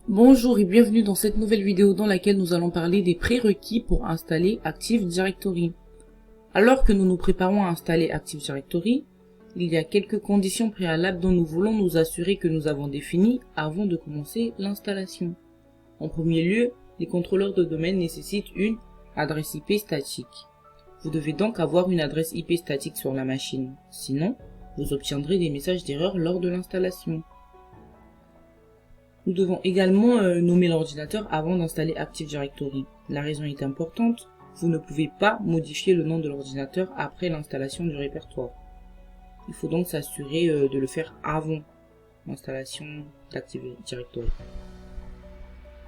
Bonjour et bienvenue dans cette nouvelle vidéo dans laquelle nous allons parler des prérequis pour installer Active Directory. Alors que nous nous préparons à installer Active Directory, il y a quelques conditions préalables dont nous voulons nous assurer que nous avons définies avant de commencer l'installation. En premier lieu, les contrôleurs de domaine nécessitent une adresse IP statique. Vous devez donc avoir une adresse IP statique sur la machine, sinon vous obtiendrez des messages d'erreur lors de l'installation. Nous devons également nommer l'ordinateur avant d'installer Active Directory. La raison est importante, vous ne pouvez pas modifier le nom de l'ordinateur après l'installation du répertoire. Il faut donc s'assurer de le faire avant l'installation d'Active Directory.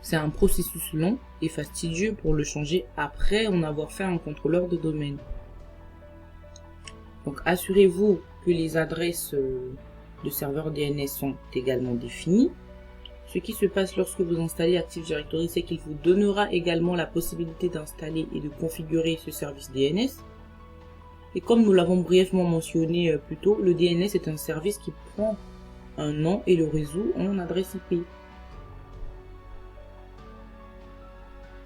C'est un processus long et fastidieux pour le changer après en avoir fait un contrôleur de domaine. Donc assurez-vous que les adresses de serveurs DNS sont également définies. Ce qui se passe lorsque vous installez Active Directory, c'est qu'il vous donnera également la possibilité d'installer et de configurer ce service DNS. Et comme nous l'avons brièvement mentionné plus tôt, le DNS est un service qui prend un nom et le résout en adresse IP.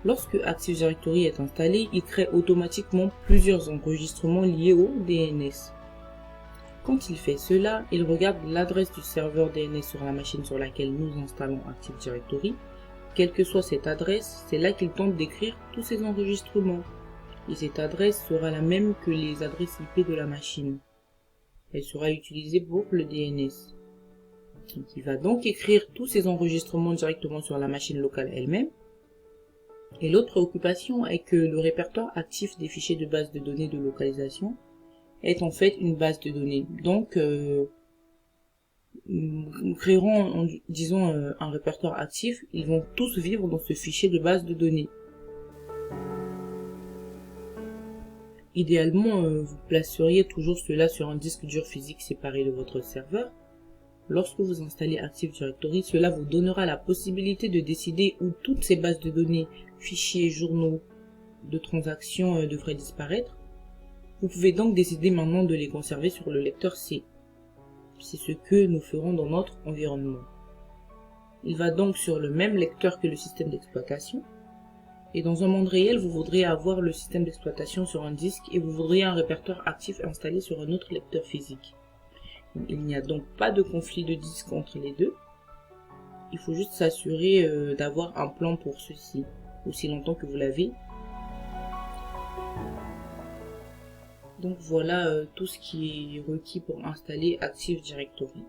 Lorsque Active Directory est installé, il crée automatiquement plusieurs enregistrements liés au DNS. Quand il fait cela, il regarde l'adresse du serveur DNS sur la machine sur laquelle nous installons Active Directory. Quelle que soit cette adresse, c'est là qu'il tente d'écrire tous ces enregistrements. Et cette adresse sera la même que les adresses IP de la machine. Elle sera utilisée pour le DNS. Donc, il va donc écrire tous ces enregistrements directement sur la machine locale elle-même. Et l'autre préoccupation est que le répertoire actif des fichiers de base de données de localisation est en fait une base de données. Donc, nous créerons, disons, un répertoire actif. Ils vont tous vivre dans ce fichier de base de données. Idéalement, vous placeriez toujours cela sur un disque dur physique séparé de votre serveur. Lorsque vous installez Active Directory, cela vous donnera la possibilité de décider où toutes ces bases de données, fichiers, journaux, de transactions devraient disparaître. Vous pouvez donc décider maintenant de les conserver sur le lecteur C. C'est ce que nous ferons dans notre environnement. Il va donc sur le même lecteur que le système d'exploitation. Et dans un monde réel, vous voudriez avoir le système d'exploitation sur un disque et vous voudriez un répertoire actif installé sur un autre lecteur physique. Il n'y a donc pas de conflit de disque entre les deux. Il faut juste s'assurer d'avoir un plan pour ceci, aussi longtemps que vous l'avez. Donc voilà tout ce qui est requis pour installer Active Directory.